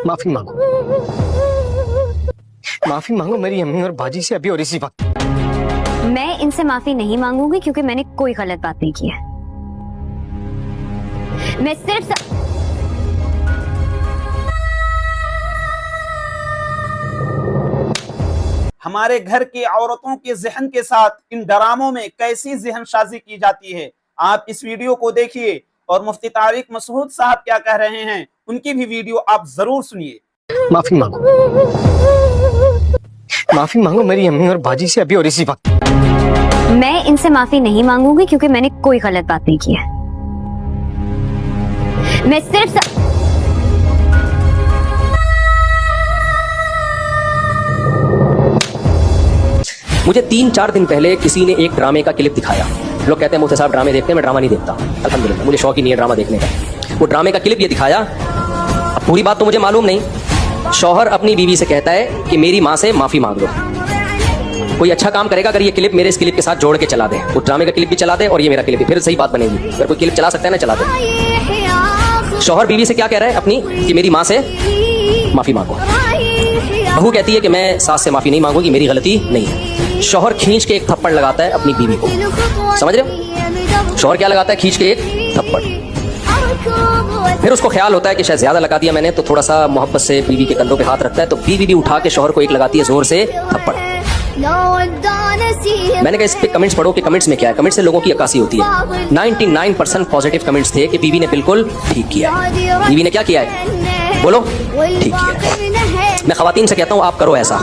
माफी मांगो, माफी मांगो मेरी अम्मी और बाजी से अभी और इसी वक्त। मैं इनसे माफी नहीं मांगूंगी क्योंकि मैंने कोई गलत बात नहीं की है। मैं सिर्फ हमारे घर की औरतों के जहन के साथ इन ड्रामों में कैसी जहनसाजी की जाती है, आप इस वीडियो को देखिए और मुफ्ती तारिक मसूद साहब क्या कह रहे हैं उनकी भी वीडियो आप जरूर सुनिए। माफी मांगो, माफी मांगो मेरी अम्मी और बाजी से अभी और इसी वक्त। मैं इनसे माफी नहीं मांगूंगी क्योंकि मैंने कोई गलत बात नहीं की है। मैं सिर्फ मुझे 3-4 दिन पहले किसी ने एक ड्रामे का क्लिप दिखाया। लोग कहते हैं मुफ्ती साहब ड्रामे देखते हैं, मैं ड्रामा नहीं देखता अल्हम्दुलिल्लाह, मुझे शौक ही नहीं है ड्रामा देखने का। वो ड्रामे का क्लिप ये दिखाया, अब पूरी बात तो मुझे मालूम नहीं। शौहर अपनी बीवी से कहता है कि मेरी माँ से माफी मांग लो। कोई अच्छा काम करेगा अगर ये क्लिप मेरे इस क्लिप के साथ जोड़ के चला दे, वो ड्रामे का क्लिप भी चला दे और ये मेरा क्लिप भी, फिर सही बात बनेगी। अगर कोई क्लिप चला सकता है ना चला दे। शौहर बीवी से क्या कह रहा है अपनी कि मेरी माँ से माफी मांगो। बहू कहती है कि मैं सास से माफी नहीं मांगूंगी, मेरी गलती नहीं है। शौहर खींच के एक थप्पड़ लगाता है अपनी बीवी को, समझ रहे हो? शौहर क्या लगाता है? खींच के एक थप्पड़। फिर उसको ख्याल होता है कि शायद ज्यादा लगा दिया मैंने, तो थोड़ा सा मोहब्बत से बीवी के कंधों पे हाथ रखता है, तो बीवी भी उठा के शौहर को एक लगाती है जोर से थप्पड़। मैंने कहा इस पे कमेंट्स पढ़ो कि कमेंट्स में क्या है। कमेंट्स से लोगों की अक्कासी होती है। 99% पॉजिटिव कमेंट्स थे कि बीवी ने बिल्कुल ठीक किया। बीवी ने क्या किया है? बोलो, ठीक किया है। मैं खवातीन से कहता हूँ आप करो ऐसा।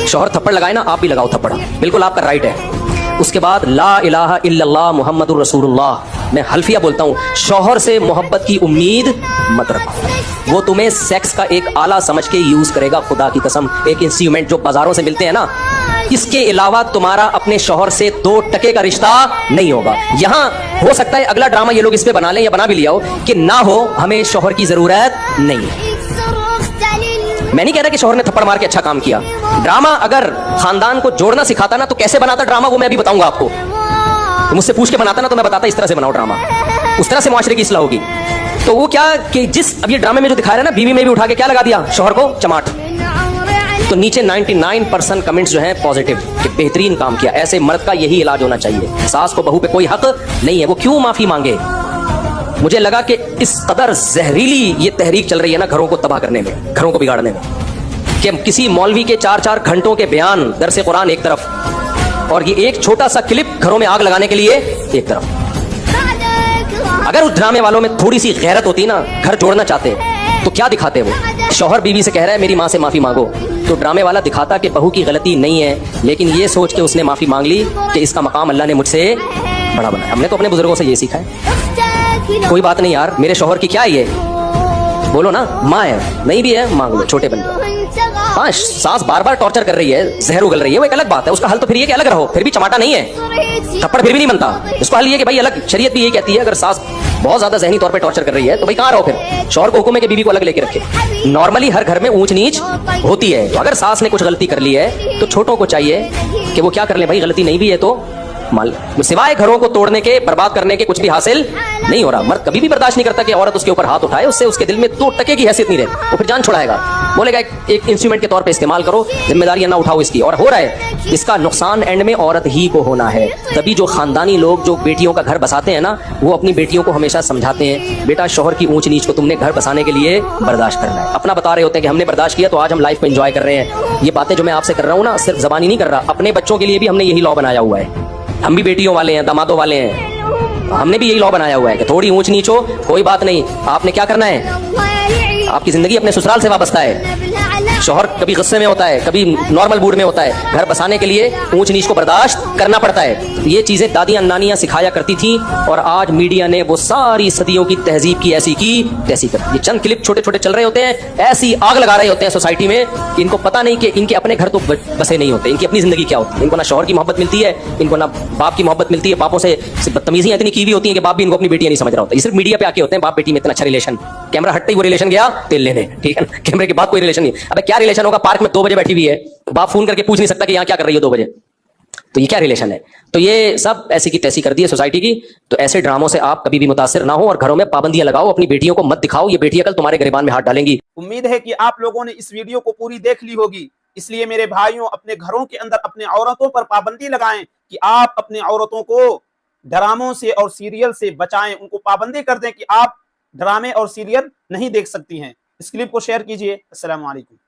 शौहर थप्पड़ लगाए ना, आप भी लगाओ थप्पड़, बिल्कुल आपका राइट है। उसके बाद ला इलाहा इल्लल्लाह मुहम्मदुर रसूलुल्लाह, मैं हल्फिया बोलता हूँ, शौहर से मोहब्बत की उम्मीद मत रखो। वो तुम्हें सेक्स का एक आला समझ के यूज करेगा, खुदा की कसम, एक इंस्ट्रूमेंट जो बाजारों से मिलते हैं ना। इसके अलावा तुम्हारा अपने शौहर से 2 टके का रिश्ता नहीं होगा। यहाँ हो सकता है अगला ड्रामा ये लोग इस पे बना लें या बना भी लिया हो कि ना हो, हमें शौहर की जरूरत नहीं है। मैं नहीं कह रहा कि शौहर ने थप्पड़ मार के अच्छा काम किया। ड्रामा अगर खानदान को जोड़ना सिखाता ना तो कैसे बनाता ड्रामा, वो मैं अभी बताऊंगा आपको। तो मुझसे पूछ के बनाता ना तो मैं बताता इस तरह से बनाओ ड्रामा, उस तरह से मुआशरे की इस्लाह होगी। तो वो क्या कि जिस अब ये ड्रामे में जो दिखा रहा है ना, बीवी में भी उठा के क्या लगा दिया? शौहर को चमाट। तो नीचे 99% कमेंट्स जो हैं पॉजिटिव कि बेहतरीन काम किया। ऐसे मर्द का यही इलाज होना चाहिए। सास को बहू पे कोई हक नहीं है, वो क्यों माफी मांगे? मुझे लगा कि इस कदर जहरीली ये तहरीक चल रही है ना घरों को तबाह करने में, घरों को बिगाड़ने में, कि किसी मौलवी के 4-4 घंटों के बयान दरसे कुरान एक तरफ और ये एक छोटा सा क्लिप घरों में आग लगाने के लिए एक तरफ। अगर उस ड्रामे वालों में थोड़ी सी गैरत होती ना, घर जोड़ना चाहते तो क्या दिखाते वो? शौहर बीवी से कह रहा है मेरी माँ से माफी मांगो, तो ड्रामे वाला दिखाता कि बहू की गलती नहीं है, लेकिन ये सोच के उसने माफी मांग ली कि इसका मकाम अल्लाह ने मुझसे बड़ा बनाया। हमने तो अपने बुजुर्गों से ये सीखा है। कोई बात नहीं यार, मेरे शौहर की क्या है ये? बोलो ना, माँ है, नहीं भी है मांग लो, छोटे बन जाओ। हाँ, सास बार बार टॉर्चर कर रही है, जहर उगल रही है, वो एक अलग बात है। उसका हल तो फिर ये कि अलग रहो, फिर भी चमाटा नहीं है, थप्पड़ फिर भी नहीं बनता। इसको हल ये कि भाई अलग, शरीयत भी ये कहती है अगर सास बहुत ज्यादा जहनी तौर पे टॉर्चर कर रही है तो भाई कहाँ रहो फिर? शौहर को हुक्म है कि बीवी को अलग लेके रखे। नॉर्मली हर घर में ऊंच नीच होती है, तो अगर सास ने कुछ गलती कर ली है तो छोटों को चाहिए कि वो क्या कर ले भाई, गलती नहीं भी है तो मान, सिवाय घरों को तोड़ने के, बर्बाद करने के कुछ भी हासिल नहीं हो रहा। मर्द कभी भी बर्दाश्त नहीं करता कि औरत उसके ऊपर हाथ उठाए, उससे उसके दिल में 2 टके की हैसियत नहीं रहती, वो फिर जान छुड़ाएगा, बोलेगा एक इंस्ट्रूमेंट के तौर पे इस्तेमाल करो, जिम्मेदारियां ना उठाओ इसकी। और हो रहा है, इसका नुकसान एंड में औरत ही को होना है। तभी जो खानदानी लोग जो बेटियों का घर बसाते हैं ना, वो अपनी बेटियों को हमेशा समझाते हैं बेटा शौहर की ऊंच नीच को तुमने घर बसाने के लिए बर्दाश्त करना है। अपना बता रहे होते हैं कि हमने बर्दाश्त किया तो आज हम लाइफ को एंजॉय कर रहे हैं। ये बातें जो मैं आपसे कर रहा हूँ ना, सिर्फ जबानी नहीं कर रहा, अपने बच्चों के लिए भी हमने यही लॉ बनाया हुआ है। हम भी बेटियों वाले हैं, दामादों वाले हैं, हमने भी यही लॉ बनाया हुआ है कि थोड़ी ऊंच नीच हो कोई बात नहीं, आपने क्या करना है? आपकी जिंदगी अपने ससुराल से वाबस्ता है। शौहर कभी गुस्से में होता है, कभी नॉर्मल मूड में होता है, घर बसाने के लिए ऊंच नीच को बर्दाश्त करना पड़ता है। ये चीजें दादियां नानियां सिखाया करती थी और आज मीडिया ने वो सारी सदियों की तहजीब की ऐसी की तैसी कर। ये चंद क्लिप छोटे छोटे चल रहे होते हैं, ऐसी आग लगा रहे होते हैं सोसाइटी में, इनको पता नहीं कि इनके अपने घर तो बसे नहीं होते, इनकी अपनी जिंदगी क्या होती है। इनको ना शौहर की मोहब्बत मिलती है, इनको ना बाप की मोहब्बत मिलती है, बापों से बदतमीजियां इतनी की हुई होती है कि बाप भी इनको अपनी बेटियां नहीं समझ रहा होता। ये सिर्फ मीडिया पे आके होते हैं, बाप बेटी में इतना अच्छा रिलेशन, कैमरा हटते ही वो रिलेशन गया तेल लेने, ठीक है ना, कैमरे के बाद कोई रिलेशन नहीं। अबे क्या रिलेशन होगा? पार्क में 2 बजे बैठी हुई है, बाप फोन करके पूछ नहीं सकता कि यहाँ क्या कर रही हो 2 बजे? तो ये क्या रिलेशन है? तो ये सब ऐसी की तैसी कर दी है सोसाइटी की। तो ऐसे ड्रामों से आप कभी भी मुतासिर ना हो और घरों में पाबंदियां लगाओ, अपनी बेटियों को मत दिखाओ, ये बेटियां कल तुम्हारे गिरबान में हाथ डालेंगी। उम्मीद है कि आप लोगों ने इस वीडियो को पूरी देख ली होगी। इसलिए मेरे भाइयों, अपने घरों के अंदर अपने औरतों पर पाबंदी लगाएं कि आप अपने औरतों को ड्रामों से और सीरियल से बचाएं, उनको पाबंदी कर दें कि आप ड्रामे और सीरियल नहीं देख सकती हैं। इस क्लिप को शेयर कीजिए। अस्सलाम वालेकुम।